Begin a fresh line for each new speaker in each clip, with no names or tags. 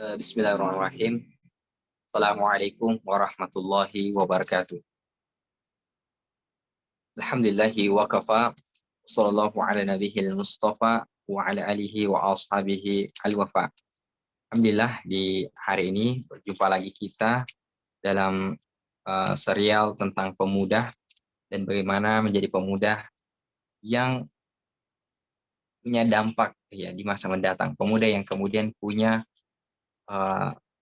Bismillahirrahmanirrahim. Assalamualaikum warahmatullahi wabarakatuh. Alhamdulillahi wa kafa. Sallallahu ala nabihil mustafa wa ala alihi wa ashabihi al-wafa. Alhamdulillah di hari ini berjumpa lagi kita dalam serial tentang pemuda dan bagaimana menjadi pemuda yang punya dampak ya di masa mendatang. Pemuda yang kemudian punya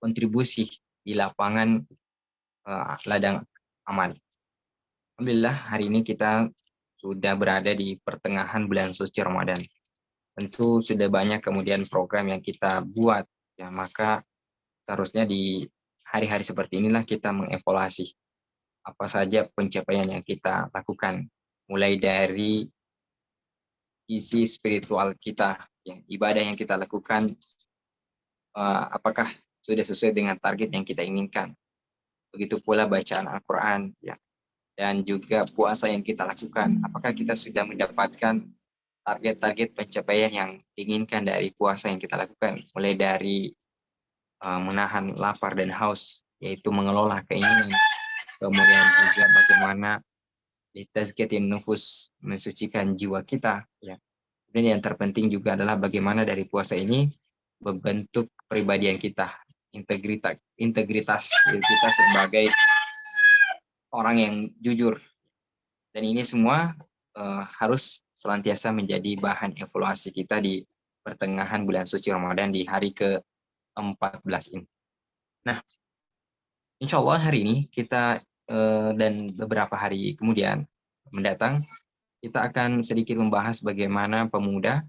kontribusi di lapangan ladang amal. Alhamdulillah hari ini kita sudah berada di pertengahan bulan suci Ramadan. Tentu sudah banyak kemudian program yang kita buat, ya maka seharusnya di hari-hari seperti inilah kita mengevaluasi apa saja pencapaian yang kita lakukan, mulai dari isi spiritual kita, ya, ibadah yang kita lakukan, apakah sudah sesuai dengan target yang kita inginkan. Begitu pula bacaan Al-Quran, ya, dan juga puasa yang kita lakukan, apakah kita sudah mendapatkan target-target pencapaian yang diinginkan dari puasa yang kita lakukan, mulai dari menahan lapar dan haus, yaitu mengelola keinginan, kemudian juga bagaimana ditazkiyatin nufus, mensucikan jiwa kita, ya. Dan yang terpenting juga adalah bagaimana dari puasa ini membentuk kepribadian kita, integritas kita sebagai orang yang jujur. Dan ini semua harus senantiasa menjadi bahan evaluasi kita di pertengahan bulan suci Ramadan di hari ke-14 ini. Nah, insya Allah hari ini kita dan beberapa hari kemudian mendatang, kita akan sedikit membahas bagaimana pemuda,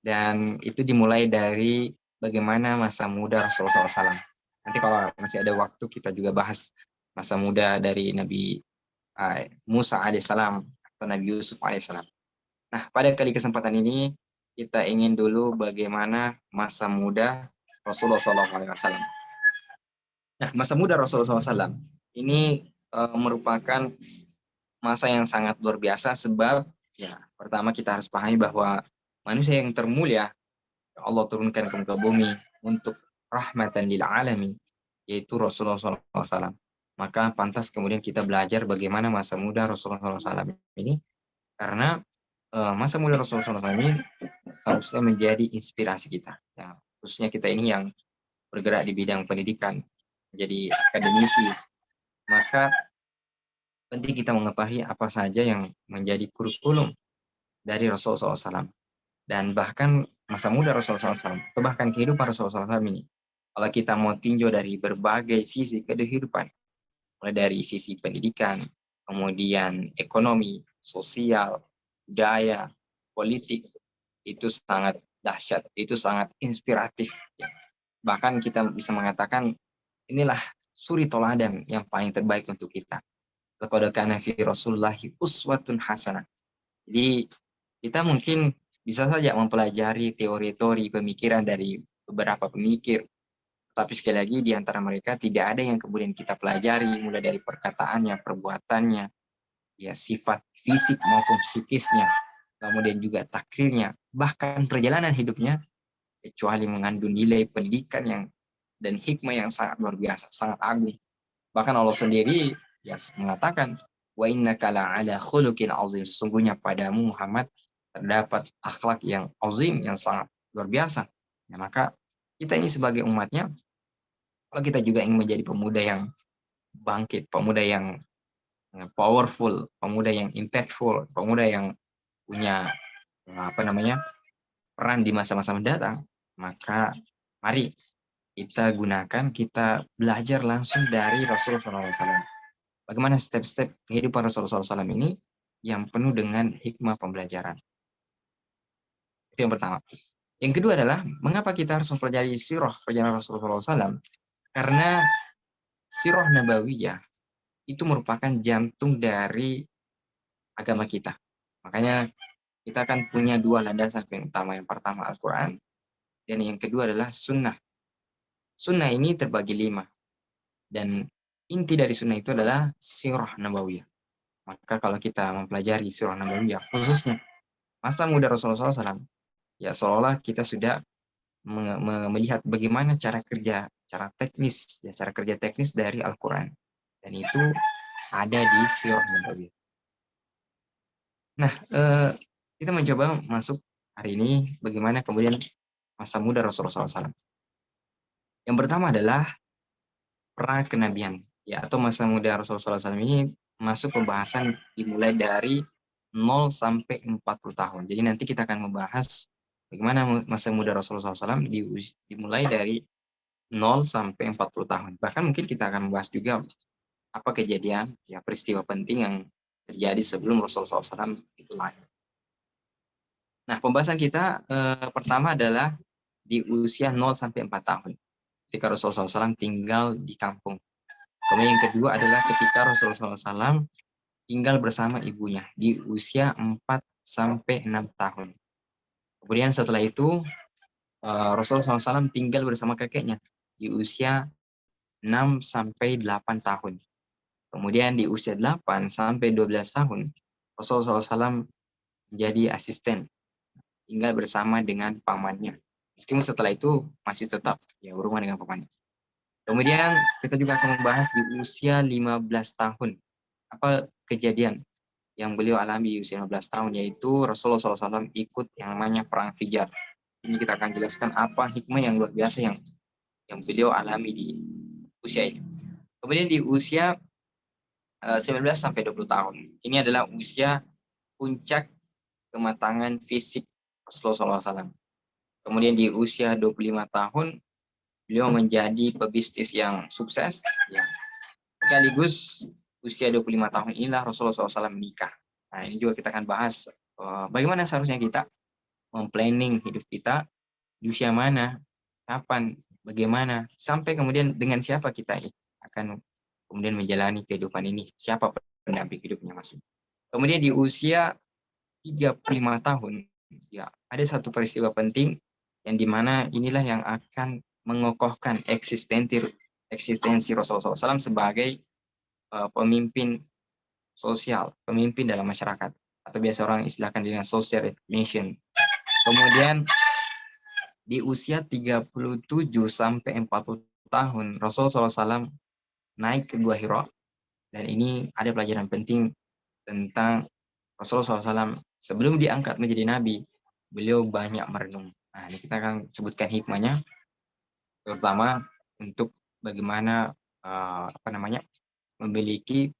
dan itu dimulai dari bagaimana masa muda Rasulullah SAW. Nanti kalau masih ada waktu kita juga bahas masa muda dari Nabi Musa alaihissalam atau Nabi Yusuf alaihissalam. Nah, pada kali kesempatan ini kita ingin dulu bagaimana masa muda Rasulullah SAW. Nah, masa muda Rasulullah SAW ini merupakan masa yang sangat luar biasa, sebab ya pertama kita harus pahami bahwa manusia yang termulia Allah turunkan ke muka bumi untuk rahmatan lil alamin, yaitu Rasulullah SAW. Maka pantas kemudian kita belajar bagaimana masa muda Rasulullah SAW ini, karena masa muda Rasulullah SAW ini seharusnya menjadi inspirasi kita, ya, khususnya kita ini yang bergerak di bidang pendidikan, jadi akademisi. Maka penting kita mengetahui apa saja yang menjadi kurikulum dari Rasulullah SAW. Dan bahkan masa muda Rasulullah SAW, atau bahkan kehidupan Rasulullah SAW ini, kalau kita mau tinjau dari berbagai sisi kehidupan, mulai dari sisi pendidikan, kemudian ekonomi, sosial, budaya, politik, itu sangat dahsyat, itu sangat inspiratif. Ya. Bahkan kita bisa mengatakan inilah suri toladan yang paling terbaik untuk kita. Laqad kana fi Rasulillahi uswatun hasanah. Jadi kita mungkin bisa saja mempelajari teori-teori pemikiran dari beberapa pemikir, tapi sekali lagi di antara mereka tidak ada yang kemudian kita pelajari, mulai dari perkataannya, perbuatannya, ya sifat fisik maupun psikisnya, kemudian juga takrirnya, bahkan perjalanan hidupnya, kecuali mengandung nilai pendidikan yang dan hikmah yang sangat luar biasa, sangat agung. Bahkan Allah sendiri ya mengatakan, wa innaka la'ala khuluqin azim, sesungguhnya padamu Muhammad terdapat akhlak yang azim, yang sangat luar biasa. Ya, maka kita ini sebagai umatnya, kalau kita juga ingin menjadi pemuda yang bangkit, pemuda yang powerful, pemuda yang impactful, pemuda yang punya peran di masa-masa mendatang, maka mari kita belajar langsung dari Rasulullah SAW. Bagaimana step-step kehidupan Rasulullah SAW ini yang penuh dengan hikmah pembelajaran. Itu yang pertama. Yang kedua adalah, mengapa kita harus mempelajari sirah perjalanan Rasulullah SAW? Karena sirah nabawiyah itu merupakan jantung dari agama kita. Makanya kita akan punya dua landasan yang utama. Yang pertama Al-Quran, dan yang kedua adalah sunnah. Sunnah ini terbagi 5. Dan inti dari sunnah itu adalah sirah nabawiyah. Maka kalau kita mempelajari sirah nabawiyah, khususnya masa muda Rasulullah SAW, ya seolah-olah kita sudah melihat bagaimana cara kerja teknis dari Al-Quran, dan itu ada di Sirah Nabawiyah. Nah, kita mencoba masuk hari ini bagaimana kemudian masa muda Rasulullah SAW. Yang pertama adalah pra kenabian, ya, atau masa muda Rasulullah SAW ini masuk pembahasan dimulai dari 0 sampai 40 tahun. Jadi nanti kita akan membahas bagaimana masa muda Rasulullah SAW dimulai dari 0 sampai 40 tahun. Bahkan mungkin kita akan membahas juga apa kejadian, ya, peristiwa penting yang terjadi sebelum Rasulullah SAW itu lahir. Nah, pembahasan kita pertama adalah di usia 0 sampai 4 tahun. Ketika Rasulullah SAW tinggal di kampung. Kemudian yang kedua adalah ketika Rasulullah SAW tinggal bersama ibunya di usia 4 sampai 6 tahun. Kemudian setelah itu Rasulullah SAW tinggal bersama kakeknya di usia 6 sampai 8 tahun. Kemudian di usia 8 sampai 12 tahun Rasulullah SAW menjadi asisten, tinggal bersama dengan pamannya. Meskipun setelah itu masih tetap ya berhubungan dengan pamannya. Kemudian kita juga akan membahas di usia 15 tahun. Apa kejadian yang beliau alami di usia 15 tahun, yaitu Rasulullah SAW ikut yang namanya Perang Fijar. Ini kita akan jelaskan apa hikmah yang luar biasa yang beliau alami di usia ini. Kemudian di usia 19 sampai 20 tahun. Ini adalah usia puncak kematangan fisik Rasulullah SAW. Kemudian di usia 25 tahun, beliau menjadi pebisnis yang sukses. Ya. Sekaligus usia 25 tahun inilah Rasulullah SAW menikah. Nah, ini juga kita akan bahas bagaimana seharusnya kita memplanning hidup kita di usia mana, kapan, bagaimana, sampai kemudian dengan siapa kita akan kemudian menjalani kehidupan ini, siapa pendamping hidupnya maksudnya. Kemudian di usia 35 tahun, ya, ada satu peristiwa penting yang dimana inilah yang akan mengokohkan eksistensi Rasulullah SAW sebagai pemimpin sosial, pemimpin dalam masyarakat, atau biasa orang istilahkan dengan social mission. Kemudian di usia 37 sampai 40 tahun Rasulullah SAW naik ke Gua Hira, dan ini ada pelajaran penting tentang Rasulullah SAW sebelum diangkat menjadi nabi, beliau banyak merenung. Nah, ini kita akan sebutkan hikmahnya, terutama untuk bagaimana memiliki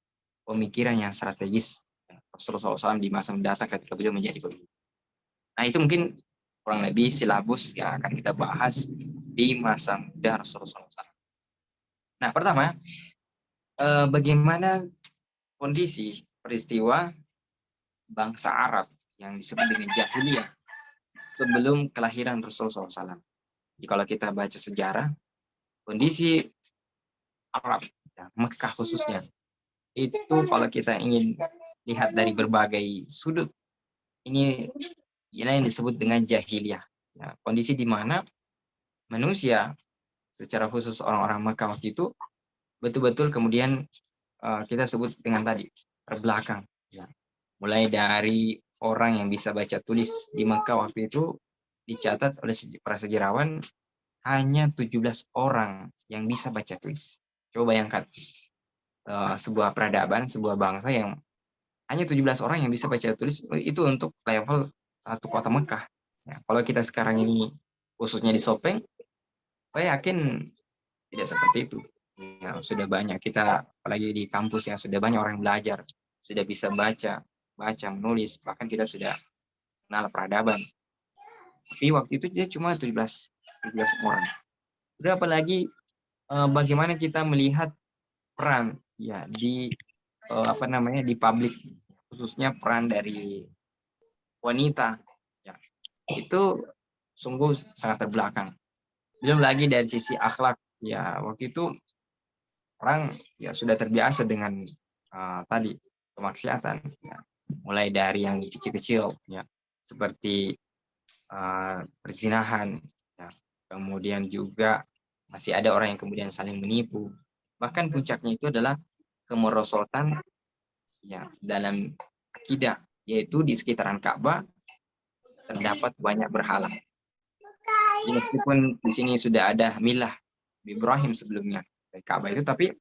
pemikiran yang strategis Rasulullah SAW di masa mendatang ketika beliau menjadi pemimpin. Nah, itu mungkin kurang lebih silabus yang akan kita bahas di masa muda Rasulullah SAW. Nah, pertama, bagaimana kondisi peristiwa bangsa Arab yang disebut dengan jahiliyah sebelum kelahiran Rasulullah SAW. Jadi kalau kita baca sejarah, kondisi Arab, ya, Mekah khususnya, itu kalau kita ingin lihat dari berbagai sudut, ini yang disebut dengan jahiliyah. Ya, kondisi di mana manusia, secara khusus orang-orang Mekah waktu itu, betul-betul kemudian kita sebut dengan tadi, terbelakang. Ya. Mulai dari orang yang bisa baca tulis di Mekah waktu itu dicatat oleh para sejarawan hanya 17 orang yang bisa baca tulis. Coba bayangkan sebuah peradaban, sebuah bangsa yang hanya 17 orang yang bisa baca tulis, itu untuk level satu kota Mekah. Ya, kalau kita sekarang ini khususnya di Sopeng, saya yakin tidak seperti itu. Ya, sudah banyak kita, apalagi di kampus yang sudah banyak orang belajar, sudah bisa baca, menulis, bahkan kita sudah kenal peradaban. Tapi waktu itu dia cuma 17 orang. Udah apalagi bagaimana kita melihat peran ya di di publik, khususnya peran dari wanita, ya, itu sungguh sangat terbelakang. Belum lagi dari sisi akhlak, ya, waktu itu orang ya sudah terbiasa dengan tadi kemaksiatan, ya. Mulai dari yang kecil-kecil, ya, seperti perzinahan, ya. Kemudian juga masih ada orang yang kemudian saling menipu. Bahkan puncaknya itu adalah kemerosotan, ya, dalam akidah, yaitu di sekitaran Ka'bah terdapat banyak berhala. Jadi meskipun di sini sudah ada milah Ibrahim sebelumnya dari Ka'bah itu, tapi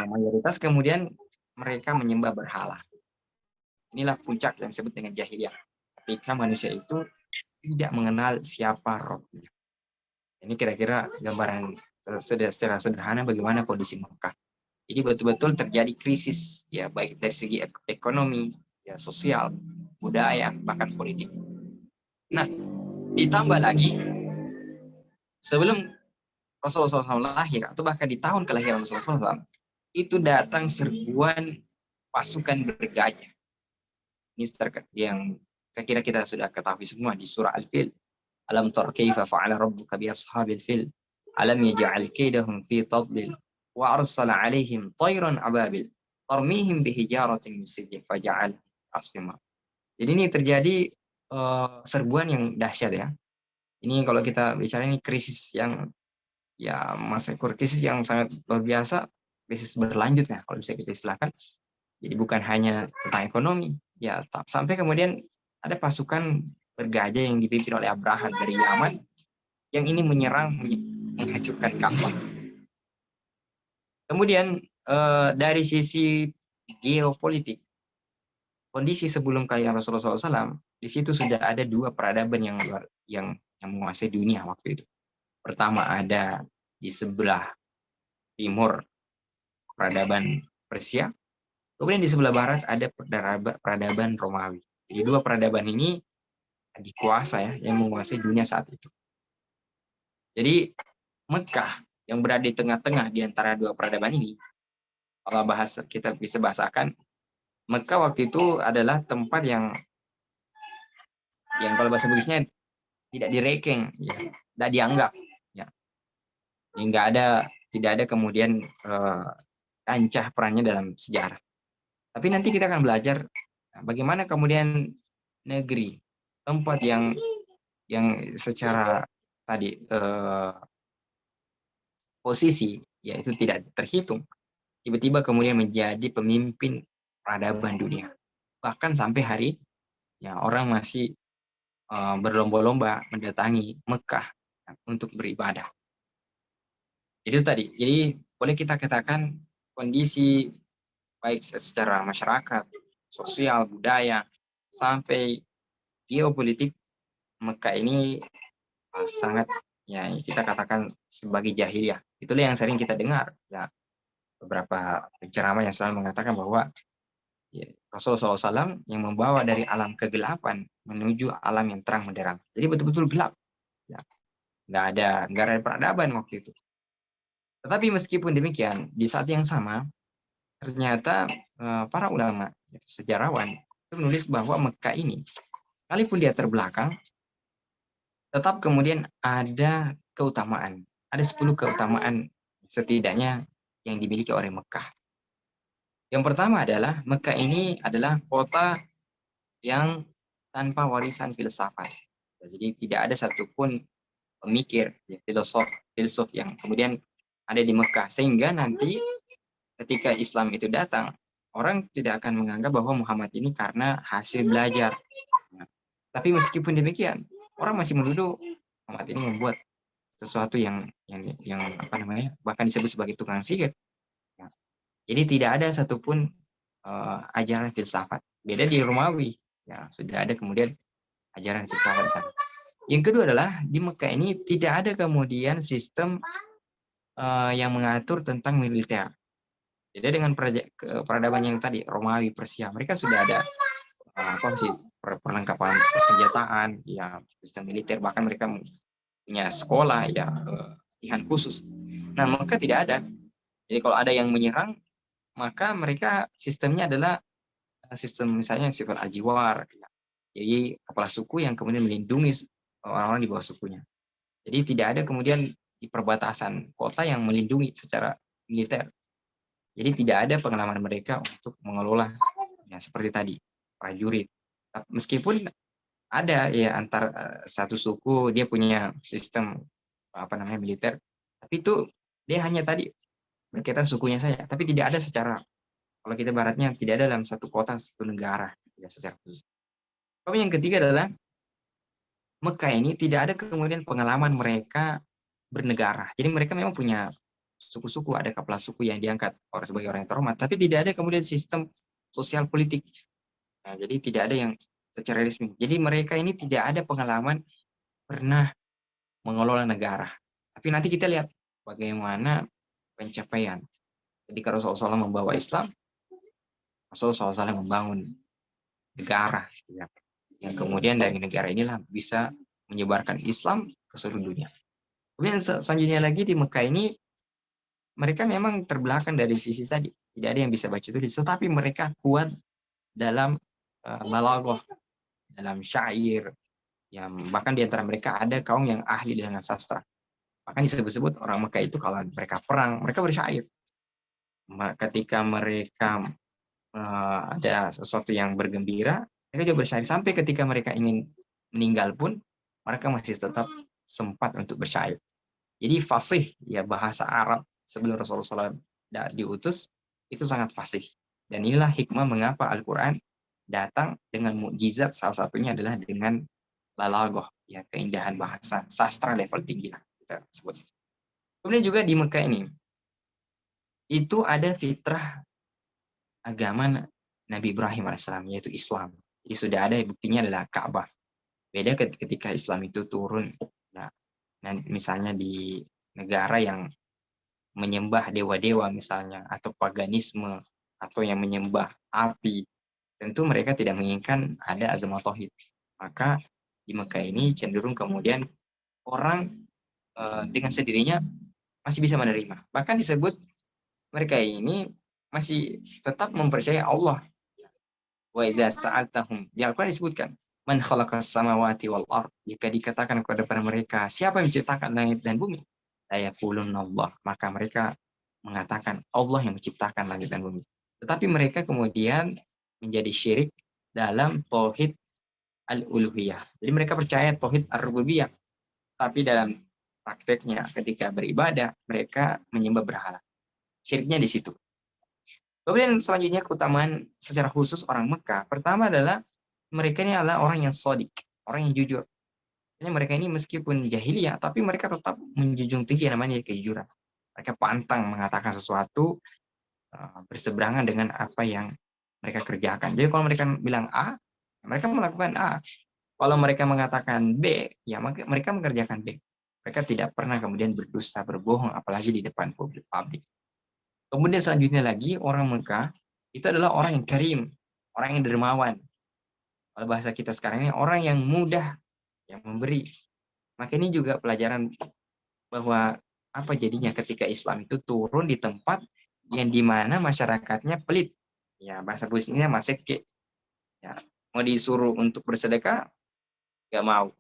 mayoritas kemudian mereka menyembah berhala. Inilah puncak yang disebut dengan jahiliyah. Ketika manusia itu tidak mengenal siapa Rabbnya. Ini kira-kira gambaran secara sederhana bagaimana kondisi Mekah. Jadi betul-betul terjadi krisis, ya baik dari segi ekonomi, ya sosial, budaya, bahkan politik. Nah, ditambah lagi sebelum Rasulullah SAW lahir atau bahkan di tahun kelahiran Rasulullah SAW itu datang serbuan pasukan bergajah. Ini yang saya kira kita sudah ketahui semua di surah Al-Fil. Alam tar kaifa fa'ala rabbuka bi ashabil fil. Alam yaj'al kaidahum fi tadlil wa arsala 'alaihim tayran ababil tarmihim bihijaratin min sijil faja'al asfima. Jadi ini terjadi serbuan yang dahsyat ya. Ini kalau kita bicara ini krisis yang ya masa krisis yang sangat luar biasa, krisis berlanjut ya kalau bisa kita istilahkan. Jadi bukan hanya tentang ekonomi, ya sampai kemudian ada pasukan bergajah yang dipimpin oleh Abraham dari Yaman yang ini menyerang menghancurkan Ka'bah. Kemudian dari sisi geopolitik, kondisi sebelum kelahiran Rasulullah SAW, di situ sudah ada dua peradaban yang menguasai dunia waktu itu. Pertama ada di sebelah timur peradaban Persia, kemudian di sebelah barat ada peradaban Romawi. Jadi dua peradaban ini dikuasa ya yang menguasai dunia saat itu. Jadi Mekah yang berada di tengah-tengah di antara dua peradaban ini, kalau kita bisa bahasakan, Mekah waktu itu adalah tempat yang kalau bahasa Bugisnya tidak direken, ya, tidak dianggap, ya. Tidak ada kemudian kancah perannya dalam sejarah. Tapi nanti kita akan belajar bagaimana kemudian negeri, tempat yang secara tadi posisi yaitu tidak terhitung, tiba-tiba kemudian menjadi pemimpin peradaban dunia. Bahkan sampai hari ya orang masih berlomba-lomba mendatangi Mekah untuk beribadah. Itu tadi. Jadi boleh kita katakan kondisi baik secara masyarakat, sosial, budaya, sampai geopolitik Mekah ini sangat ya kita katakan sebagai jahiliyah. Itulah yang sering kita dengar ya, beberapa penceramah yang selalu mengatakan bahwa ya, Rasulullah SAW yang membawa dari alam kegelapan menuju alam yang terang benderang. Jadi betul-betul gelap. Ya. Nggak ada peradaban waktu itu. Tetapi meskipun demikian, di saat yang sama ternyata para ulama, sejarawan itu menulis bahwa Mekah ini, sekalipun dia terbelakang, tetap kemudian ada keutamaan. Ada 10 keutamaan setidaknya yang dimiliki oleh Mekah. Yang pertama adalah Mekah ini adalah kota yang tanpa warisan filsafat. Jadi tidak ada satupun pemikir, ya, filosof yang kemudian ada di Mekah. Sehingga nanti ketika Islam itu datang, orang tidak akan menganggap bahwa Muhammad ini karena hasil belajar. Nah, tapi meskipun demikian, orang masih menuduh Muhammad ini membuat sesuatu yang apa namanya, bahkan disebut sebagai tukang sihir. Nah, jadi tidak ada satupun ajaran filsafat. Beda di Romawi, ya sudah ada kemudian ajaran filsafat di sana. Yang kedua adalah di Mekah ini tidak ada kemudian sistem yang mengatur tentang militer. Jadi dengan peradaban yang tadi Romawi, Persia, mereka sudah ada perlengkapan persenjataan, ya sistem militer, bahkan mereka punya sekolah, ya latihan khusus. Nah, maka tidak ada. Jadi kalau ada yang menyerang, maka mereka sistemnya adalah sistem misalnya sifat ajiwar. Ya. Jadi kepala suku yang kemudian melindungi orang-orang di bawah sukunya. Jadi tidak ada kemudian di perbatasan kota yang melindungi secara militer. Jadi tidak ada pengalaman mereka untuk mengelola ya seperti tadi prajurit. Meskipun ada ya antar satu suku dia punya sistem apa namanya militer, tapi itu dia hanya tadi berkaitan sukunya saja, tapi tidak ada secara kalau kita baratnya tidak ada dalam satu kota satu negara ya secara khusus. Kemudian yang ketiga adalah Mekah ini tidak ada kemudian pengalaman mereka bernegara. Jadi mereka memang punya suku-suku, ada kepala suku yang diangkat sebagai orang yang terhormat, tapi tidak ada kemudian sistem sosial politik. Nah, jadi tidak ada yang secara resmi. Jadi mereka ini tidak ada pengalaman pernah mengelola negara. Tapi nanti kita lihat bagaimana pencapaian. Ketika Rasulullah SAW membawa Islam, Rasulullah SAW membangun negara, ya, yang kemudian dari negara inilah bisa menyebarkan Islam ke seluruh dunia. Kemudian selanjutnya lagi di Mekah ini mereka memang terbelakang dari sisi tadi, tidak ada yang bisa baca tulis, tetapi mereka kuat dalam balaghah, dalam syair, yang bahkan di antara mereka ada kaum yang ahli dengan sastra. Bahkan disebut-sebut orang Mekah itu kalau mereka perang, mereka bersyair. Ketika mereka ada sesuatu yang bergembira, mereka juga bersyair. Sampai ketika mereka ingin meninggal pun, mereka masih tetap sempat untuk bersyair. Jadi fasih, ya bahasa Arab sebelum Rasulullah SAW diutus, itu sangat fasih. Dan inilah hikmah mengapa Al-Quran datang dengan mukjizat, salah satunya adalah dengan lalagoh, ya keindahan bahasa, sastra level tinggi lah kita sebut. Kemudian juga di Mekah ini, itu ada fitrah agama Nabi Ibrahim alaihissalam, yaitu Islam. Jadi sudah ada buktinya adalah Ka'bah. Beda ketika Islam itu turun. Nah, misalnya di negara yang menyembah dewa-dewa misalnya, atau paganisme, atau yang menyembah api, tentu mereka tidak menginginkan ada agama tauhid. Maka di Mekah ini cenderung kemudian orang dengan sendirinya masih bisa menerima. Bahkan disebut mereka ini masih tetap mempercayai Allah. Wa iza sa'altahum, di Al-Quran disebutkan, man khalaqas samawati wal ard, jika dikatakan kepada mereka siapa yang menciptakan langit dan bumi, la yaqulunna Allah, maka mereka mengatakan Allah yang menciptakan langit dan bumi. Tetapi mereka kemudian menjadi syirik dalam tauhid al-uluhiyah. Jadi mereka percaya tauhid ar-rububiyah, tapi dalam prakteknya ketika beribadah mereka menyembah berhala. Syiriknya di situ. Kemudian selanjutnya keutamaan secara khusus orang Mekah. Pertama adalah mereka ini adalah orang yang sodik, orang yang jujur. Jadi mereka ini meskipun jahiliyah, tapi mereka tetap menjunjung tinggi namanya kejujuran. Mereka pantang mengatakan sesuatu berseberangan dengan apa yang mereka kerjakan. Jadi kalau mereka bilang A, mereka melakukan A. Kalau mereka mengatakan B, ya mereka mengerjakan B. Mereka tidak pernah kemudian berdusta, berbohong, apalagi di depan publik. Kemudian selanjutnya lagi, orang Mekah itu adalah orang yang karim, orang yang dermawan. Kalau bahasa kita sekarang ini, orang yang mudah, yang memberi. Maka ini juga pelajaran bahwa apa jadinya ketika Islam itu turun di tempat yang dimana masyarakatnya pelit. Ya, bahasa Buisnya maseke. Ya, mau disuruh untuk bersedekah, gak mau.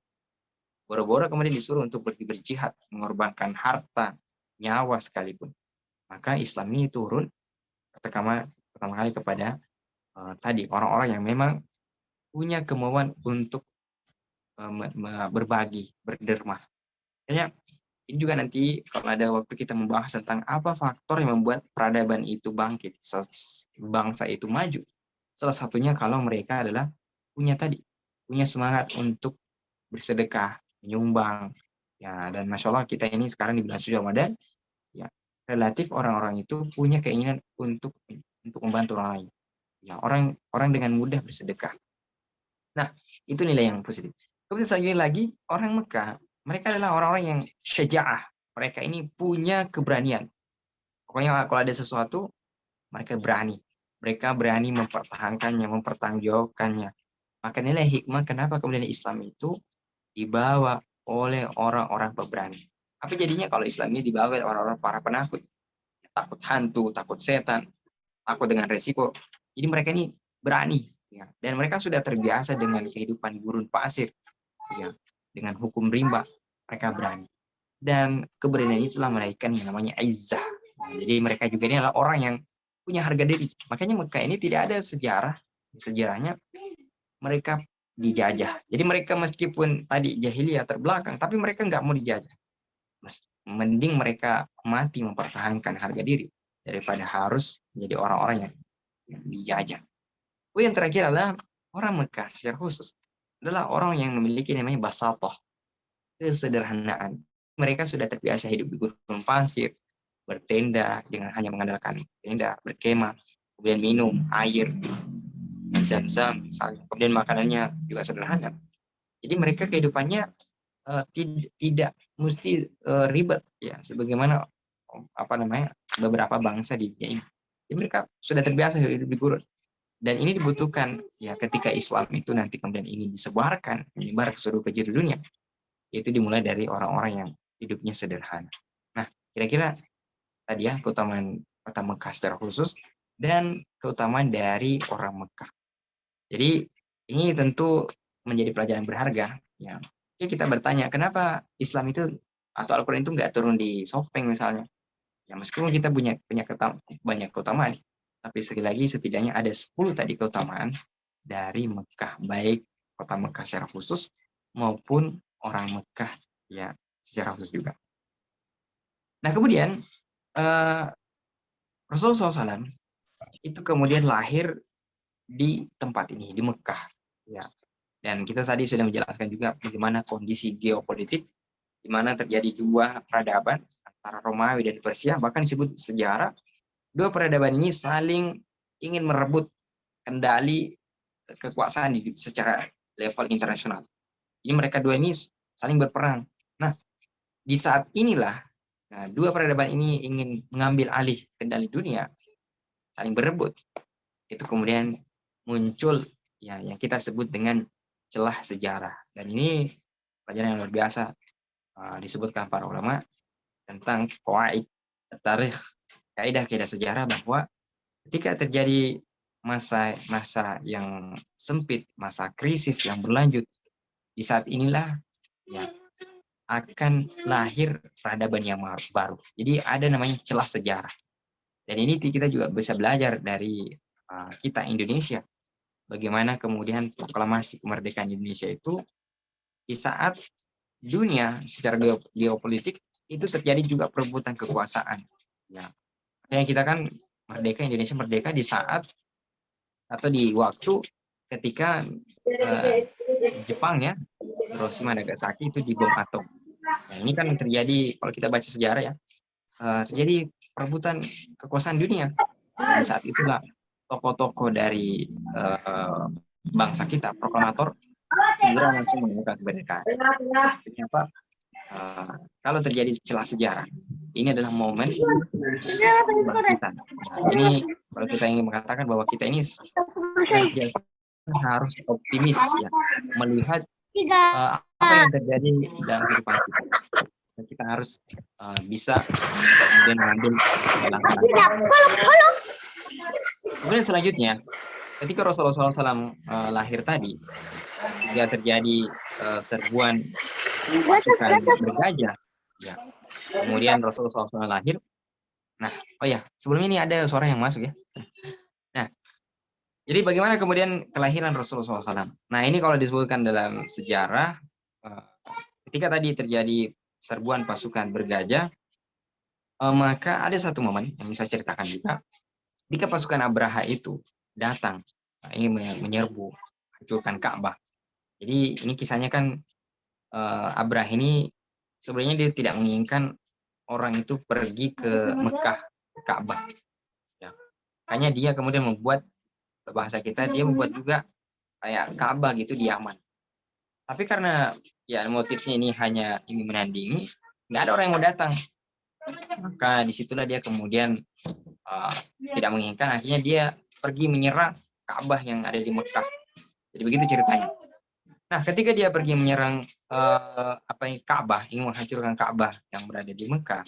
Boro-boro kemudian disuruh untuk berjihad, mengorbankan harta, nyawa sekalipun. Maka Islam ini turun pertama kali kepada tadi orang-orang yang memang punya kemauan untuk berbagi, berderma. Kayaknya ini juga nanti kalau ada waktu kita membahas tentang apa faktor yang membuat peradaban itu bangkit, bangsa itu maju. Salah satunya kalau mereka adalah punya semangat untuk bersedekah, menyumbang. Ya, dan Masya Allah kita ini sekarang di bulan suci Ramadan, ya, relatif orang-orang itu punya keinginan untuk membantu orang lain. Ya, orang dengan mudah bersedekah. Nah, itu nilai yang positif. Kemudian selanjutnya lagi, orang Mekah, mereka adalah orang-orang yang syaja'ah. Mereka ini punya keberanian. Pokoknya kalau ada sesuatu, mereka berani. Mereka berani mempertahankannya, mempertanggungjawabkannya. Maka nilai hikmah kenapa kemudian Islam itu dibawa oleh orang-orang pemberani. Apa jadinya kalau Islam ini dibawa oleh orang-orang para penakut? Takut hantu, takut setan, takut dengan resiko. Jadi mereka ini berani. Ya. Dan mereka sudah terbiasa dengan kehidupan gurun pasir. Ya. Dengan hukum rimba, mereka berani. Dan keberanian itulah melahirkan yang namanya izzah. Nah, jadi mereka juga ini adalah orang yang punya harga diri. Makanya Mekah ini tidak ada sejarahnya mereka dijajah. Jadi mereka meskipun tadi jahiliyah terbelakang, tapi mereka nggak mau dijajah. Mending mereka mati mempertahankan harga diri daripada harus menjadi orang-orang yang dijajah. Yang terakhir adalah orang Mekah secara khusus. adalah orang yang memiliki namanya basatoh, kesederhanaan. Mereka sudah terbiasa hidup di gurun pasir, bertenda dengan hanya mengandalkan tenda, berkemah, kemudian minum air yang zam-zam misalnya. Kemudian makanannya juga sederhana. Jadi mereka kehidupannya tidak mesti ribet ya, sebagaimana apa namanya beberapa bangsa di dunia ini. Jadi mereka sudah terbiasa hidup di gurun. Dan ini dibutuhkan ya ketika Islam itu nanti kemudian ini disebarkan, menyebar ke seluruh penjuru dunia. Itu dimulai dari orang-orang yang hidupnya sederhana. Nah, kira-kira tadi ya keutamaan kota Mekah secara khusus dan keutamaan dari orang Mekah. Jadi ini tentu menjadi pelajaran berharga. Ya, jadi kita bertanya kenapa Islam itu atau Al-Quran itu nggak turun di Sopeng misalnya. Ya meskipun kita punya banyak keutamaan, tapi sekali lagi setidaknya ada 10 tadi keutamaan dari Mekah, baik kota Mekah secara khusus maupun orang Mekah ya secara khusus juga. Nah kemudian eh, Rasulullah SAW itu kemudian lahir di tempat ini di Mekah, ya. Dan kita tadi sudah menjelaskan juga bagaimana kondisi geopolitik di mana terjadi dua peradaban antara Romawi dan Persia, bahkan disebut sejarah dua peradaban ini saling ingin merebut kendali kekuasaan secara level internasional. Jadi mereka dua ini saling berperang. Nah, di saat inilah dua peradaban ini ingin mengambil alih kendali dunia, saling berebut. Itu kemudian muncul ya yang kita sebut dengan celah sejarah. Dan ini pelajaran yang luar biasa disebutkan para ulama tentang qawaid tarikh, kaidah-kaidah sejarah bahwa ketika terjadi masa yang sempit, masa krisis yang berlanjut, di saat inilah ya akan lahir peradaban yang baru. Jadi ada namanya celah sejarah. Dan ini kita juga bisa belajar dari kita Indonesia. Bagaimana kemudian proklamasi kemerdekaan Indonesia itu di saat dunia secara geopolitik itu terjadi juga perebutan kekuasaan. Ya, makanya kita kan Indonesia merdeka di saat atau di waktu ketika Jepang ya, Hiroshima Nagasaki itu dibom atom. Nah, ini kan terjadi kalau kita baca sejarah ya, terjadi perebutan kekuasaan dunia. Dan saat itulah tokoh-tokoh dari bangsa kita, proklamator, segera langsung menemukan kemerdekaan. Kenapa? Kalau terjadi celah sejarah, ini adalah momen kita. Nah, ini kalau kita ingin mengatakan bahwa kita ini harus optimis ya, melihat apa yang terjadi dalam kehidupan kita. Kita harus bisa kemudian mengambil langkah-langkah. Kemudian selanjutnya, ketika Rasulullah SAW lahir tadi, jika terjadi serbuan pasukan bergajah, ya. Kemudian Rasulullah SAW lahir. Nah, oh ya, sebelumnya ini ada suara yang masuk ya. Nah, jadi bagaimana kemudian kelahiran Rasulullah SAW? Nah, ini kalau disebutkan dalam sejarah, ketika tadi terjadi serbuan pasukan bergajah, maka ada satu momen yang bisa ceritakan juga. Ketika pasukan Abraha itu datang, ingin menyerbu, hancurkan Ka'bah. Jadi ini kisahnya kan Abraha ini sebenarnya dia tidak menginginkan orang itu pergi ke Mekah, ke Ka'bah. Ya. Makanya dia kemudian membuat, bahasa kita, dia membuat juga kayak Ka'bah gitu di Yaman. Tapi karena ya motifnya ini hanya ingin menandingi, nggak ada orang yang mau datang. Maka disitulah dia kemudian tidak menginginkan, akhirnya dia pergi menyerang Ka'bah yang ada di Mekah. Jadi begitu ceritanya. Nah, ketika dia pergi menyerang Ka'bah, ingin menghancurkan Ka'bah yang berada di Mekah,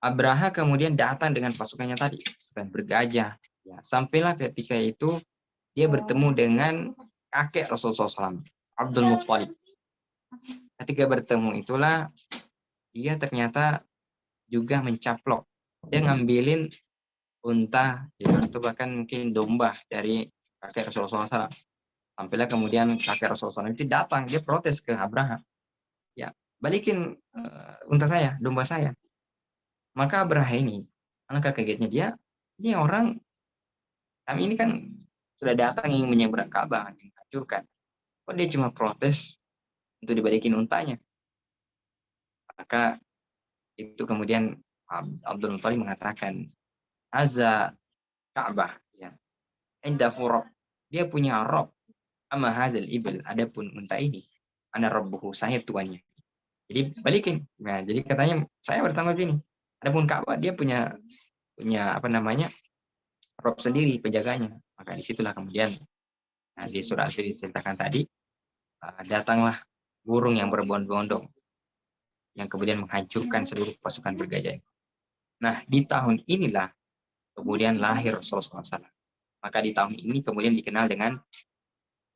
Abraha kemudian datang dengan pasukannya tadi, dan bergajah. Ya, sampailah ketika itu dia bertemu dengan kakek Rasulullah SAW, Abdul Muttalib. Ketika bertemu itulah dia ternyata juga mencaplok. Dia ngambilin unta ya, atau bahkan mungkin domba dari kakek Rasulullah SAW. Sampailah kemudian kakek Rasulullah SAW itu datang, dia protes ke Abraha. Ya, balikin unta saya, domba saya. Maka Abraha ini, alangkah kagetnya dia, ini orang, kami ini kan sudah datang ingin menyeberang Ka'bah, menghancurkan. Kok dia cuma protes untuk dibalikin untanya? Maka itu kemudian Abdul Muthalib mengatakan, Haza Ka'bah, ya. Indahu Rabb. Dia punya Rabb. Amma hazal ibil. Adapun unta ini, ana rabbuhu, saya tuannya. Jadi balikin. Nah, jadi katanya saya bertanggung jawab ini. Adapun Ka'bah dia punya punya apa namanya? Rabb sendiri penjaganya. Maka disitulah kemudian, nah, di surah Asy diceritakan tadi, datanglah burung yang berbondong-bondong yang kemudian menghancurkan seluruh pasukan bergajah. Nah, di tahun inilah kemudian lahir Rasulullah SAW. Maka di tahun ini kemudian dikenal dengan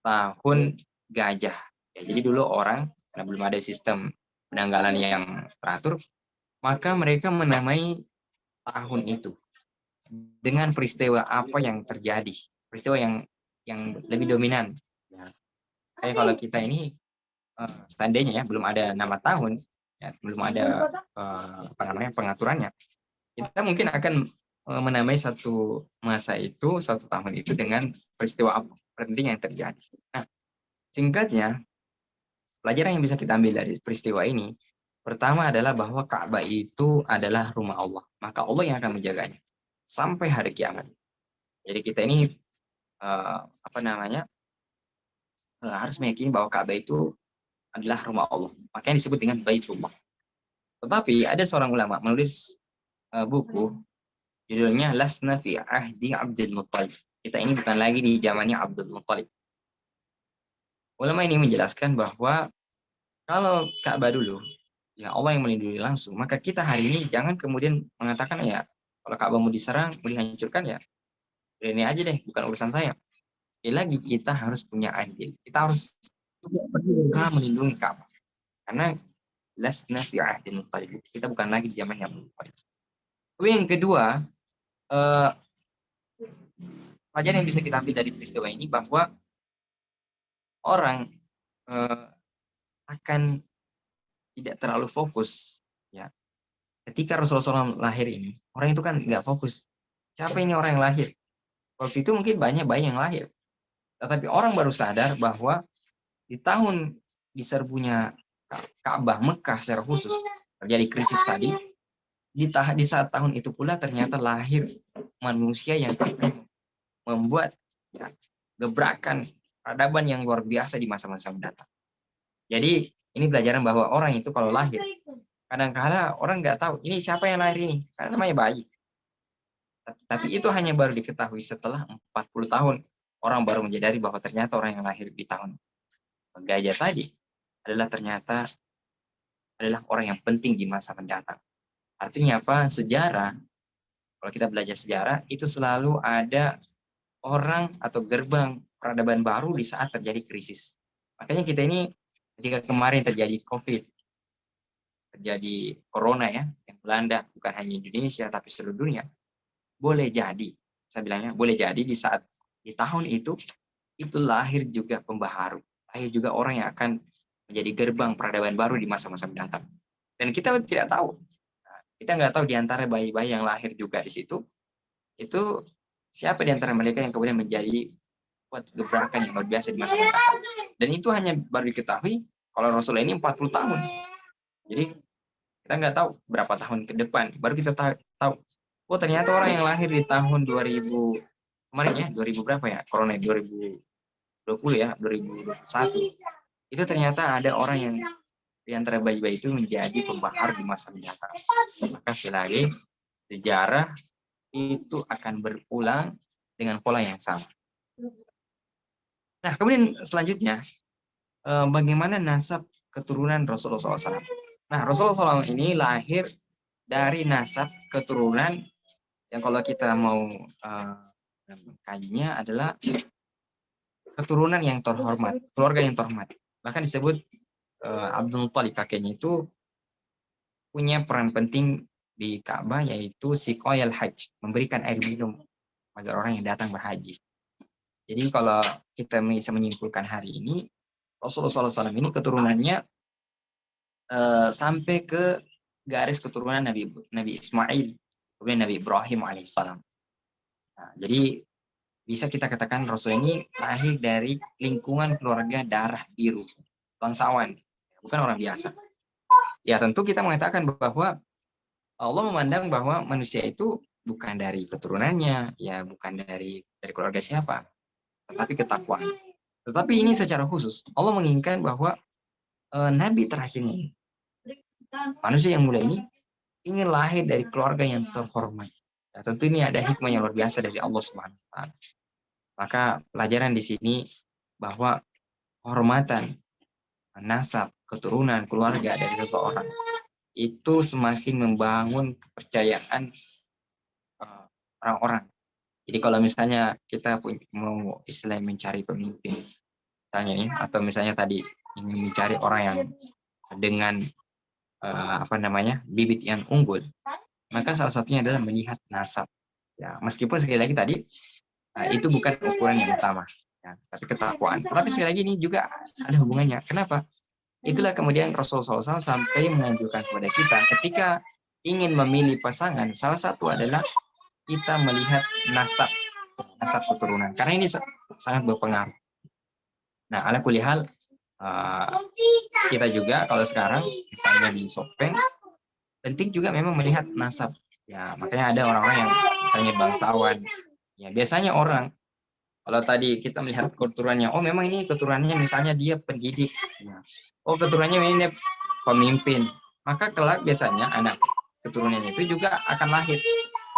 tahun gajah. Ya, jadi dulu orang, karena belum ada sistem penanggalan yang teratur, maka mereka menamai tahun itu dengan peristiwa apa yang terjadi, peristiwa yang lebih dominan. Ya, kayak kalau kita ini seandainya ya belum ada nama tahun, ya, belum ada apa namanya pengaturannya, kita mungkin akan menamai satu masa itu, satu tahun itu dengan peristiwa penting yang terjadi. Nah, singkatnya, pelajaran yang bisa kita ambil dari peristiwa ini, pertama adalah bahwa Ka'bah itu adalah rumah Allah. Maka Allah yang akan menjaganya sampai hari kiamat. Jadi kita ini apa namanya harus meyakini bahwa Ka'bah itu adalah rumah Allah. Makanya disebut dengan Baitullah. Tetapi ada seorang ulama menulis buku judulnya Lasna fi Ahdi Abdul Muttalib. Kita ini bukan lagi di zamannya Abdul Muttalib. Ulama ini menjelaskan bahwa kalau Ka'bah dulu, ya Allah yang melindungi langsung, maka kita hari ini jangan kemudian mengatakan ya, kalau Ka'bah mau diserang, mau dihancurkan ya, ini aja deh, bukan urusan saya. Sekali lagi kita harus punya adil. Kita harus berusaha melindungi Ka'bah. Karena lasna fi ahdin muttalib. Kita bukan lagi di zaman yang muttalib. Yang kedua, pelajaran yang bisa kita ambil dari peristiwa ini bahwa orang akan tidak terlalu fokus, ya. Ketika Rasulullah SAW lahir ini, orang itu kan nggak fokus. Siapa ini orang yang lahir? Waktu itu mungkin banyak bayi yang lahir. Tetapi orang baru sadar bahwa di tahun diserbunya Ka'bah Mekah secara khusus terjadi krisis tadi, di saat tahun itu pula ternyata lahir manusia yang membuat, ya, gebrakan peradaban yang luar biasa di masa-masa mendatang. Jadi ini pelajaran bahwa orang itu kalau lahir, kadang-kala orang nggak tahu ini siapa yang lahir ini, karena namanya bayi. Tapi itu hanya baru diketahui setelah 40 tahun. Orang baru menyadari bahwa ternyata orang yang lahir di tahun gajah tadi ternyata adalah orang yang penting di masa mendatang. Artinya apa? Sejarah, kalau kita belajar sejarah, itu selalu ada orang atau gerbang peradaban baru di saat terjadi krisis. Makanya kita ini ketika kemarin terjadi COVID, terjadi corona ya, yang melanda bukan hanya Indonesia tapi seluruh dunia, boleh jadi, saya bilangnya boleh jadi di saat di tahun itu lahir juga pembaharu, lahir juga orang yang akan menjadi gerbang peradaban baru di masa-masa mendatang. Dan kita tidak tahu, kita nggak tahu di antara bayi-bayi yang lahir juga di situ, itu siapa di antara mereka yang kemudian menjadi buat gebrakan yang luar biasa di masa mendatang. Dan itu hanya baru diketahui kalau Rasulullah ini 40 tahun. Jadi kita nggak tahu berapa tahun ke depan, baru kita tahu, oh ternyata orang yang lahir di tahun 2000 kemarin ya, 2000 berapa ya, corona 2020 ya, 2021, itu ternyata ada orang yang di antara bayi-bayi itu menjadi pembahar di masa mendatang. Maka sekali lagi, sejarah itu akan berulang dengan pola yang sama. Nah, kemudian selanjutnya, bagaimana nasab keturunan Rasulullah SAW? Nah, Rasulullah SAW ini lahir dari nasab keturunan yang kalau kita mau kajinya adalah keturunan yang terhormat, keluarga yang terhormat. Bahkan disebut Abdul Muthalib, kakeknya itu punya peran penting di Ka'bah, yaitu siqayal hajj, memberikan air minum agar orang yang datang berhaji. Jadi kalau kita bisa menyimpulkan hari ini, Rasulullah SAW ini keturunannya sampai ke garis keturunan Nabi, Nabi Ismail, kemudian Nabi Ibrahim alaihissalam. Nah, jadi bisa kita katakan Rasul ini lahir dari lingkungan keluarga darah biru, bangsawan, bukan orang biasa. Ya tentu kita mengatakan bahwa Allah memandang bahwa manusia itu bukan dari keturunannya, ya bukan dari keluarga siapa, tetapi ketakwaan. Tetapi ini secara khusus Allah menginginkan bahwa Nabi terakhir ini, manusia yang mulia ini ingin lahir dari keluarga yang terhormat. Ya, tentu ini ada hikmah yang luar biasa dari Allah Subhanahu wa taala. Maka pelajaran di sini bahwa kehormatan, nasab, keturunan, keluarga dari seseorang itu semakin membangun kepercayaan orang-orang. Jadi kalau misalnya kita mau istilahnya mencari pemimpin, misalnya ini, atau misalnya tadi ingin mencari orang yang dengan bibit yang unggul, maka salah satunya adalah melihat nasab. Ya, meskipun sekali lagi tadi itu bukan ukuran yang utama, ya, tapi ketakwaan. Tetapi sekali lagi ini juga ada hubungannya. Kenapa? Itulah kemudian Rasulullah SAW sampai menganjurkan kepada kita ketika ingin memilih pasangan, salah satu adalah kita melihat nasab keturunan. Karena ini sangat berpengaruh. Nah, ala kulihal, kita juga kalau sekarang misalnya di Shopee, penting juga memang melihat nasab. Ya, makanya ada orang-orang yang misalnya bangsawan. Ya, biasanya orang kalau tadi kita melihat keturunannya, oh memang ini keturunannya misalnya dia pendidik. Ya. Oh keturunannya ini pemimpin. Maka kelak biasanya anak keturunan itu juga akan lahir.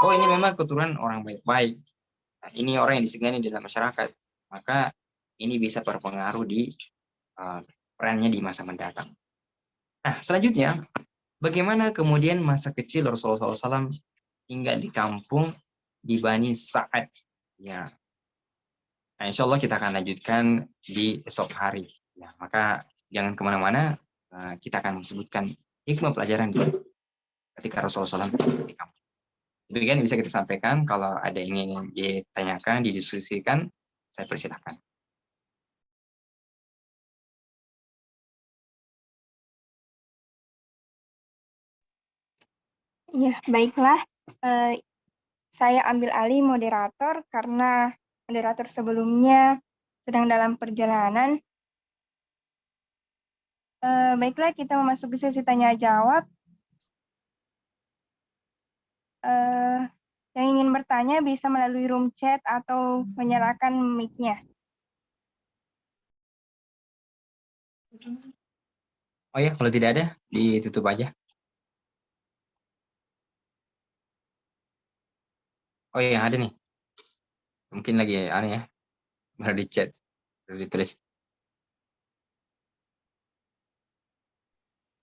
Oh ini memang keturunan orang baik-baik. Nah, ini orang yang disegani dalam masyarakat. Maka ini bisa berpengaruh di perannya di masa mendatang. Nah selanjutnya, bagaimana kemudian masa kecil Rasulullah SAW tinggal di kampung di Bani Sa'ad. Ya, nah, insya Allah kita akan lanjutkan di esok hari. Ya, maka jangan kemana-mana, kita akan sebutkan hikmah pelajaran ketika Rasulullah SAW di kampung. Demikian bisa kita sampaikan. Kalau ada yang ingin ditanyakan, didiskusikan, saya persilahkan.
Ya, baiklah. Saya ambil alih moderator karena moderator sebelumnya sedang dalam perjalanan. Baiklah, kita memasuki sesi tanya-jawab. Yang ingin bertanya bisa melalui room chat atau menyalakan mic-nya.
Oh ya, kalau tidak ada, ditutup aja. Oh ya, ada nih. Mungkin lagi aneh ya, baru di chat, baru ditulis.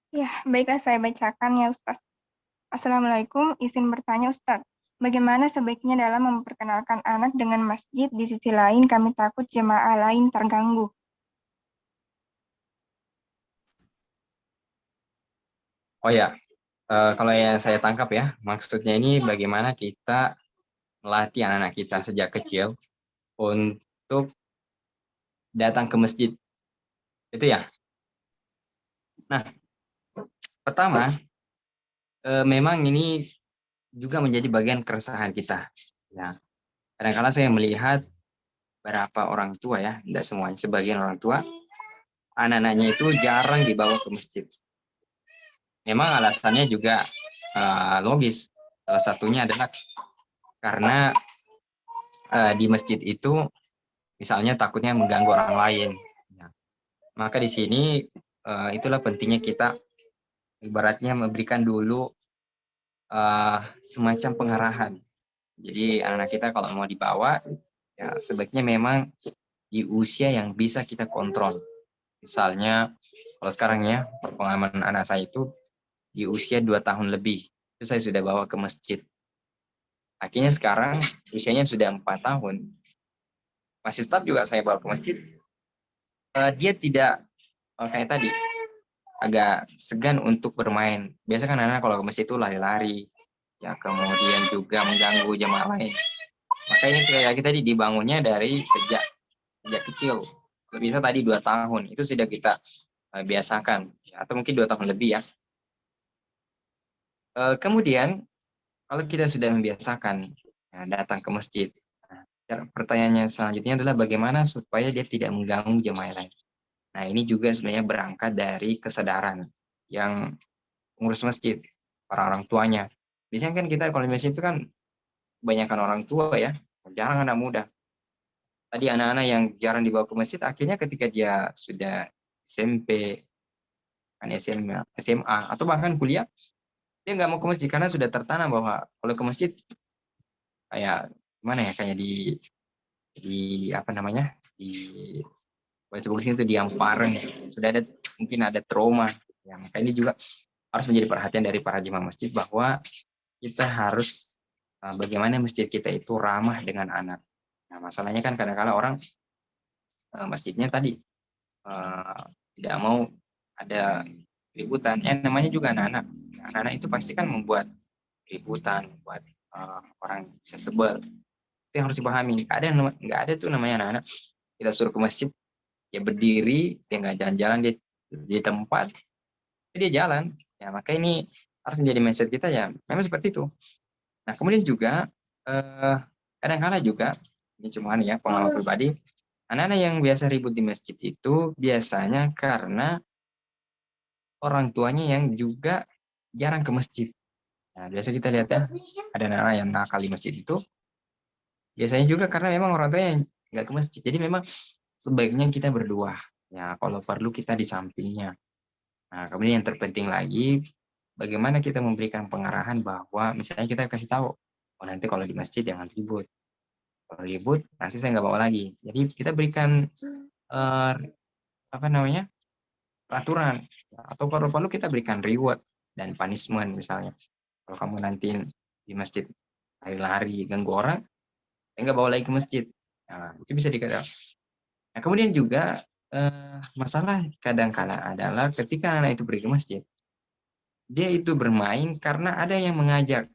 Ya, baiklah saya bacakan ya Ustaz. Assalamualaikum, izin bertanya Ustaz. Bagaimana sebaiknya dalam memperkenalkan anak dengan masjid? Di sisi lain kami takut jemaah lain terganggu.
Oh ya, kalau yang saya tangkap ya, maksudnya ini bagaimana kita melatih anak-anak kita sejak kecil untuk datang ke masjid. Itu ya. Nah, pertama, memang ini juga menjadi bagian keresahan kita. Ya, kadang-kadang saya melihat beberapa orang tua ya, tidak semuanya, sebagian orang tua, anak-anaknya itu jarang dibawa ke masjid. Memang alasannya juga logis. Salah satunya adalah karena di masjid itu misalnya takutnya mengganggu orang lain. Ya. Maka di sini itulah pentingnya kita ibaratnya memberikan dulu semacam pengarahan. Jadi anak-anak kita kalau mau dibawa, ya sebaiknya memang di usia yang bisa kita kontrol. Misalnya kalau sekarang ya, pengalaman anak saya itu di usia 2 tahun lebih, itu saya sudah bawa ke masjid. Akhirnya sekarang usianya sudah 4 tahun, masih tetap juga saya bawa ke masjid. Dia tidak kayak tadi, agak segan untuk bermain. Biasa kan anak kalau ke masjid itu lari-lari, ya kemudian juga mengganggu jemaah lain. Maka ini sekali lagi tadi dibangunnya dari sejak kecil. Bisa tadi 2 tahun, itu sudah kita biasakan, atau mungkin 2 tahun lebih ya. Kemudian kalau kita sudah membiasakan datang ke masjid, pertanyaannya selanjutnya adalah bagaimana supaya dia tidak mengganggu jemaah lain. Nah, ini juga sebenarnya berangkat dari kesadaran yang pengurus masjid, para orang tuanya. Biasanya kan kita kalau di masjid itu kan kebanyakan orang tua ya, jarang anak muda. Tadi anak-anak yang jarang dibawa ke masjid, akhirnya ketika dia sudah SMP, kan SMA, atau bahkan kuliah, dia nggak mau ke masjid karena sudah tertanam bahwa kalau ke masjid kayak gimana ya, kayak di apa namanya, di bahasa itu diamparan ya, sudah ada mungkin ada trauma. Ya, maka ini juga harus menjadi perhatian dari para jemaah masjid bahwa kita harus bagaimana masjid kita itu ramah dengan anak. Nah, masalahnya kan kadang-kadang orang masjidnya tadi uh, tidak mau ada keributan. Namanya juga anak-anak. Anak-anak itu pasti kan membuat keributan, membuat orang bisa sebel. Itu yang harus dipahami. Nggak ada tuh namanya anak-anak. Kita suruh ke masjid, dia berdiri, dia nggak jalan-jalan, dia di tempat, dia jalan. Ya, maka ini harus menjadi mindset kita ya. Memang seperti itu. Nah, kemudian juga kadang-kadang juga ini cuma ya pengalaman pribadi, anak-anak yang biasa ribut di masjid itu biasanya karena orang tuanya yang juga jarang ke masjid. Nah, biasa kita lihat ya, ada anak-anak yang nakal di masjid itu, biasanya juga karena memang orang tuanya yang nggak ke masjid. Jadi memang sebaiknya kita berdua. Ya, kalau perlu kita di sampingnya. Nah, kemudian yang terpenting lagi, bagaimana kita memberikan pengarahan bahwa misalnya kita kasih tahu, oh nanti kalau di masjid jangan ribut. Kalau ribut, nanti saya nggak bawa lagi. Jadi kita berikan eh, apa namanya, peraturan. Atau kalau perlu kita berikan reward dan punishment misalnya. Kalau kamu nanti di masjid lari-lari ganggu orang, saya nggak bawa lagi ke masjid. Nah, itu bisa dikatakan. Nah, kemudian juga masalah kadang-kala adalah ketika anak itu pergi ke masjid, dia itu bermain karena ada yang mengajak.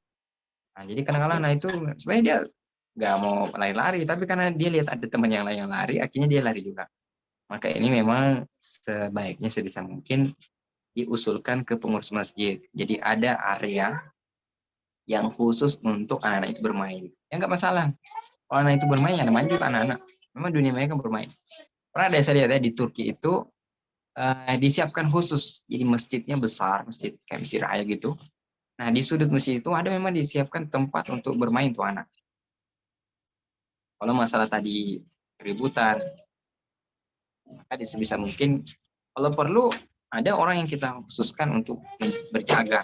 Nah, jadi kadang-kala anak itu sebenarnya dia nggak mau lari-lari, tapi karena dia lihat ada teman yang lain yang lari, akhirnya dia lari juga. Maka ini memang sebaiknya sebisa mungkin diusulkan ke pengurus masjid. Jadi ada area yang khusus untuk anak-anak itu bermain. Ya nggak masalah. Kalau anak itu bermain, ya namanya juga anak-anak. Memang dunia mereka bermain. Pernah ada saya lihat ya di Turki itu disiapkan khusus. Jadi masjidnya besar, masjid kayak masjid raya gitu. Nah, di sudut masjid itu ada memang disiapkan tempat untuk bermain tuh anak. Kalau masalah tadi keributan, maka sebisa mungkin kalau perlu ada orang yang kita khususkan untuk berjaga.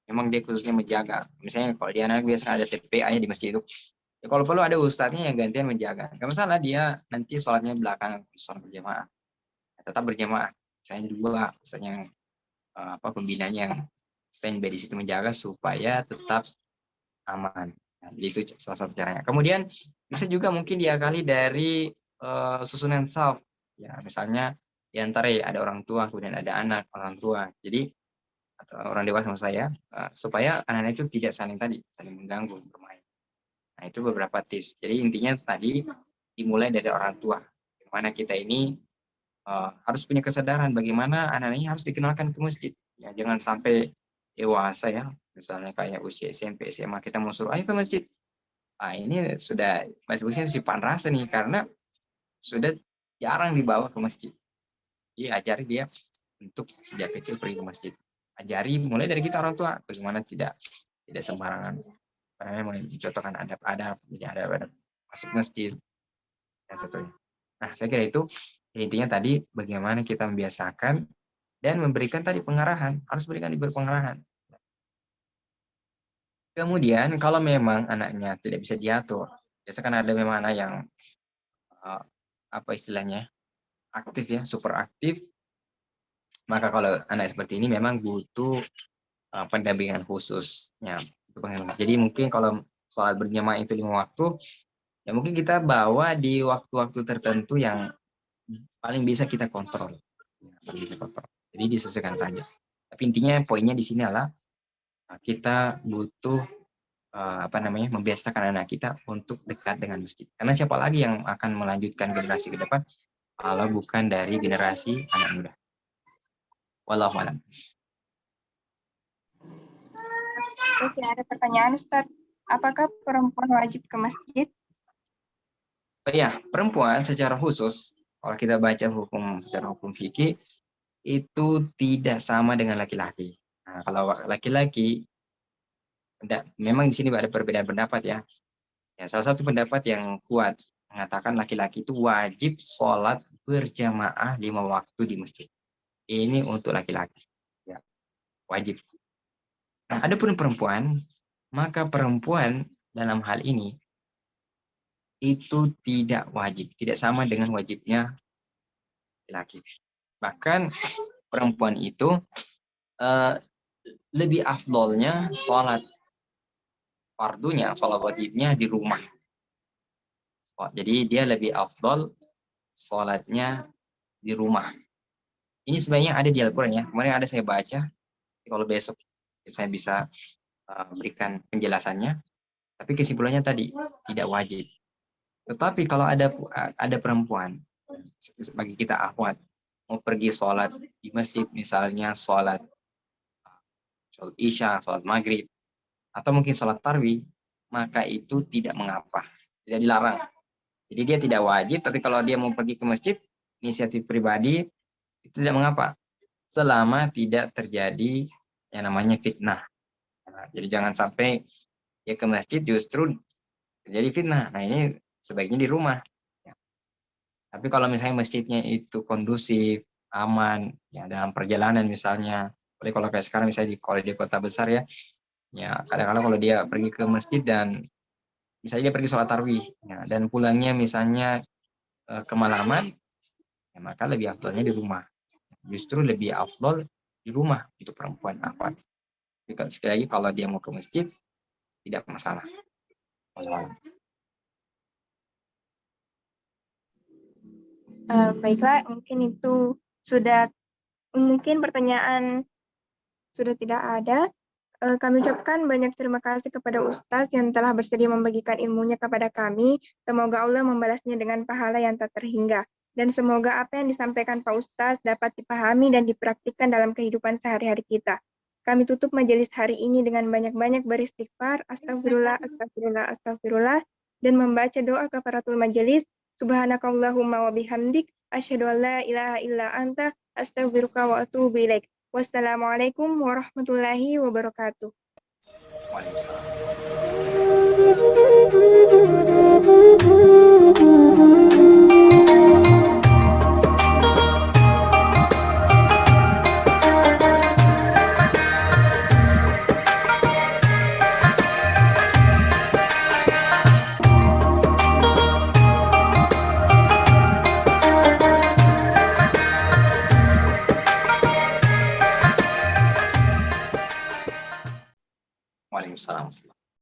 Memang dia khususnya menjaga. Misalnya kalau di anak biasa ada TPA-nya di masjid itu. Ya, kalau perlu ada ustadznya yang gantian menjaga. Gak masalah dia nanti sholatnya belakang sholat berjamaah. Tetap berjamaah. Misalnya dua, misalnya pembinanya yang standby di situ menjaga supaya tetap aman. Nah, jadi itu salah satu caranya. Kemudian bisa juga mungkin diakali dari susunan saf. Ya, misalnya di antara ada orang tua, kemudian ada anak orang tua. Jadi atau orang dewasa sama saya, supaya anak-anak itu tidak saling mengganggu bermain. Nah, itu beberapa tips. Jadi intinya tadi dimulai dari orang tua. Bagaimana kita ini harus punya kesadaran bagaimana anak ini harus dikenalkan ke masjid. Ya, jangan sampai dewasa ya, misalnya kayak usia SMP, SMA kita mau suruh ayo ke masjid. Ah, ini sudah masih simpan rasa nih karena sudah jarang dibawa ke masjid. Jadi ajari dia untuk sejak kecil pergi ke masjid. Ajari mulai dari kita orang tua bagaimana tidak sembarangan. Karena memang dicontohkan adab-adab, jadi adab-adab masuk masjid dan sebagainya. Nah, saya kira itu intinya tadi bagaimana kita membiasakan dan memberikan tadi pengarahan, harus diberi pengarahan. Kemudian kalau memang anaknya tidak bisa diatur, biasa kan ada memang anak yang apa istilahnya aktif ya, super aktif. Maka kalau anak seperti ini memang butuh pendampingan khususnya. Jadi mungkin kalau sholat berjamaah itu 5 waktu, ya mungkin kita bawa di waktu-waktu tertentu yang paling bisa kita kontrol. Jadi disesuaikan saja. Tapi intinya poinnya di sini adalah kita butuh membiasakan anak kita untuk dekat dengan masjid. Karena siapa lagi yang akan melanjutkan generasi ke depan kalau bukan dari generasi anak muda. Wallahu a'lam.
Oke, ada pertanyaan Ustadz. Apakah perempuan wajib ke masjid?
Oh ya, perempuan secara khusus, kalau kita baca hukum secara hukum fikih, itu tidak sama dengan laki-laki. Nah, kalau laki-laki, memang di sini ada perbedaan pendapat ya. Ya, salah satu pendapat yang kuat mengatakan laki-laki itu wajib sholat berjamaah 5 waktu di masjid. Ini untuk laki-laki, ya, wajib. Nah, adapun perempuan, maka perempuan dalam hal ini itu tidak wajib, tidak sama dengan wajibnya laki-laki. Bahkan perempuan itu eh, lebih afdolnya sholat fardunya, sholat wajibnya di rumah. Jadi dia lebih afdol sholatnya di rumah. Ini sebenarnya ada di Al-Quran ya. Kemarin ada saya baca. Kalau besok saya bisa berikan penjelasannya. Tapi kesimpulannya tadi tidak wajib. Tetapi kalau ada perempuan bagi kita akhwat mau pergi sholat di masjid, misalnya sholat isya, sholat maghrib, atau mungkin sholat tarwih, maka itu tidak mengapa, tidak dilarang. Jadi dia tidak wajib, tapi kalau dia mau pergi ke masjid, inisiatif pribadi, itu tidak mengapa, selama tidak terjadi yang namanya fitnah. Nah, jadi jangan sampai dia ke masjid justru terjadi fitnah. Nah ini sebaiknya di rumah. Tapi kalau misalnya masjidnya itu kondusif, aman, ya dalam perjalanan misalnya, apalagi kalau kayak sekarang misalnya kalau di kota besar ya, ya kadang-kadang kalau dia pergi ke masjid dan misalnya dia pergi sholat tarwih, ya, dan pulangnya misalnya kemalaman, ya, maka lebih afdolnya di rumah. Justru lebih afdol di rumah itu perempuan apa? Sekali lagi kalau dia mau ke masjid tidak masalah.
Baiklah, mungkin pertanyaan sudah tidak ada. Kami ucapkan banyak terima kasih kepada Ustadz yang telah bersedia membagikan ilmunya kepada kami. Semoga Allah membalasnya dengan pahala yang tak terhingga. Dan semoga apa yang disampaikan Pak Ustadz dapat dipahami dan dipraktikkan dalam kehidupan sehari-hari kita. Kami tutup majelis hari ini dengan banyak-banyak beristighfar, astagfirullah, astagfirullah, astagfirullah, dan membaca doa kafaratul majelis. Subhanakallahumma wa bihamdik, asyhadu an la ilaha illa anta, astaghfiruka wa atubu ilaik. Wassalamualaikum warahmatullahi wabarakatuh.
Waalaikumsalam.